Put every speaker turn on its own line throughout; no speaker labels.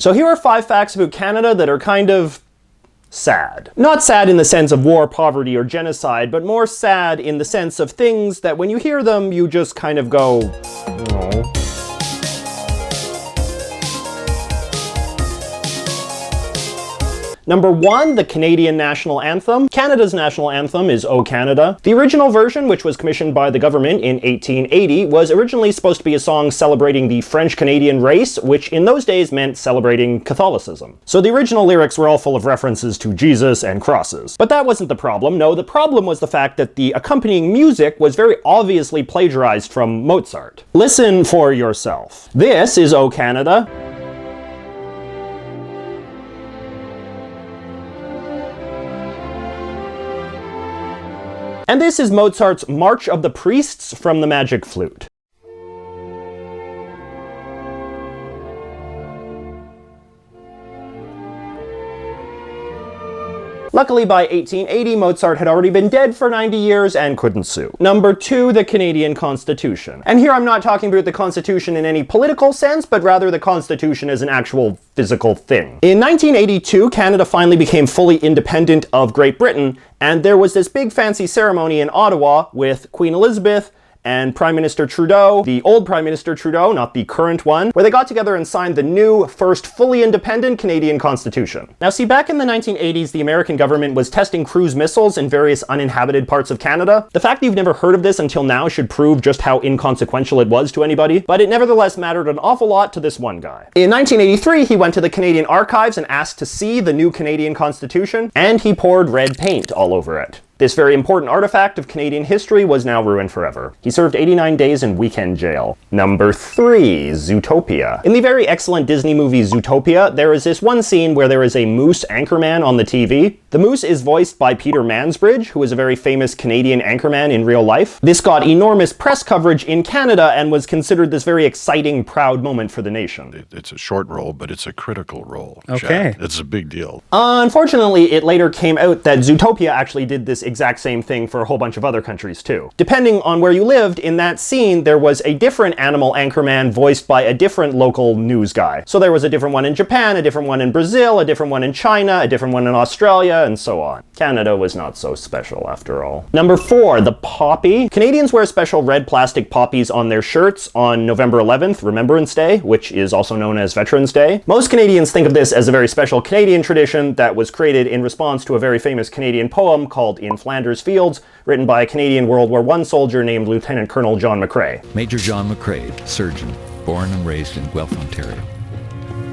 So here are 5 facts about Canada that are kind of sad. Not sad in the sense of war, poverty, or genocide, but more sad in the sense of things that when you hear them, you just kind of go, oh. Number 1, the Canadian National Anthem. Canada's national anthem is O Canada. The original version, which was commissioned by the government in 1880, was originally supposed to be a song celebrating the French-Canadian race, which in those days meant celebrating Catholicism. So the original lyrics were all full of references to Jesus and crosses. But that wasn't the problem. No, the problem was the fact that the accompanying music was very obviously plagiarized from Mozart. Listen for yourself. This is O Canada. And this is Mozart's March of the Priests from the Magic Flute. Luckily, by 1880, Mozart had already been dead for 90 years and couldn't sue. Number 2, the Canadian Constitution. And here I'm not talking about the Constitution in any political sense, but rather the Constitution as an actual physical thing. In 1982, Canada finally became fully independent of Great Britain, and there was this big fancy ceremony in Ottawa with Queen Elizabeth and Prime Minister Trudeau, the old Prime Minister Trudeau, not the current one, where they got together and signed the new, first fully independent Canadian Constitution. Now see, back in the 1980s, the American government was testing cruise missiles in various uninhabited parts of Canada. The fact that you've never heard of this until now should prove just how inconsequential it was to anybody, but it nevertheless mattered an awful lot to this one guy. In 1983, he went to the Canadian Archives and asked to see the new Canadian Constitution, and he poured red paint all over it. This very important artifact of Canadian history was now ruined forever. He served 89 days in weekend jail. Number 3, Zootopia. In the very excellent Disney movie Zootopia, there is this one scene where there is a moose anchorman on the TV. The moose is voiced by Peter Mansbridge, who is a very famous Canadian anchorman in real life. This got enormous press coverage in Canada and was considered this very exciting, proud moment for the nation.
It's a short role, but it's a critical role.
Okay.
Chad. It's a big deal.
Unfortunately, it later came out that Zootopia actually did this exact same thing for a whole bunch of other countries too. Depending on where you lived, in that scene, there was a different animal anchorman voiced by a different local news guy. So there was a different one in Japan, a different one in Brazil, a different one in China, a different one in Australia, and so on. Canada was not so special after all. Number 4, the poppy. Canadians wear special red plastic poppies on their shirts on November 11th, Remembrance Day, which is also known as Veterans Day. Most Canadians think of this as a very special Canadian tradition that was created in response to a very famous Canadian poem called In Flanders Fields, written by a Canadian World War I soldier named Lieutenant Colonel John McCrae.
Major John McCrae, surgeon, born and raised in Guelph, Ontario.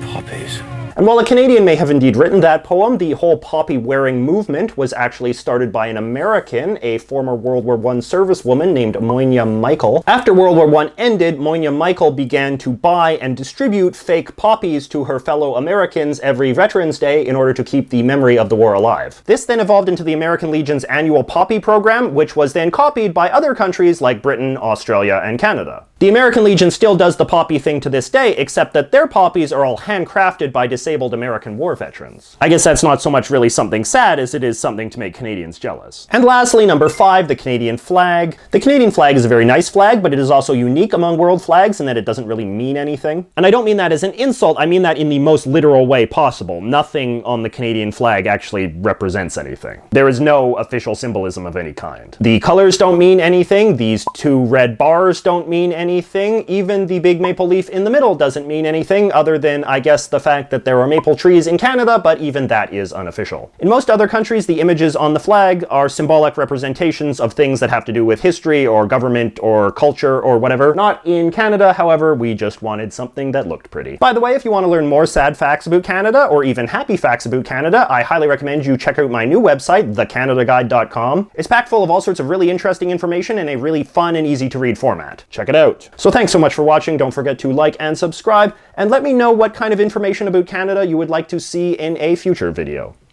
Poppies.
And while a Canadian may have indeed written that poem, the whole poppy-wearing movement was actually started by an American, a former World War I servicewoman named Moynia Michael. After World War I ended, Moynia Michael began to buy and distribute fake poppies to her fellow Americans every Veterans Day in order to keep the memory of the war alive. This then evolved into the American Legion's annual poppy program, which was then copied by other countries like Britain, Australia, and Canada. The American Legion still does the poppy thing to this day, except that their poppies are all handcrafted by disabled American war veterans. I guess that's not so much really something sad as it is something to make Canadians jealous. And lastly, number 5, the Canadian flag. The Canadian flag is a very nice flag, but it is also unique among world flags in that it doesn't really mean anything. And I don't mean that as an insult, I mean that in the most literal way possible. Nothing on the Canadian flag actually represents anything. There is no official symbolism of any kind. The colors don't mean anything, these 2 red bars don't mean anything, even the big maple leaf in the middle doesn't mean anything other than, I guess, the fact that there are maple trees in Canada, but even that is unofficial. In most other countries, the images on the flag are symbolic representations of things that have to do with history or government or culture or whatever. Not in Canada, however, we just wanted something that looked pretty. By the way, if you want to learn more sad facts about Canada or even happy facts about Canada, I highly recommend you check out my new website, thecanadaguide.com. It's packed full of all sorts of really interesting information in a really fun and easy to read format. Check it out. So thanks so much for watching. Don't forget to like and subscribe, and let me know what kind of information about Canada you would like to see in a future video.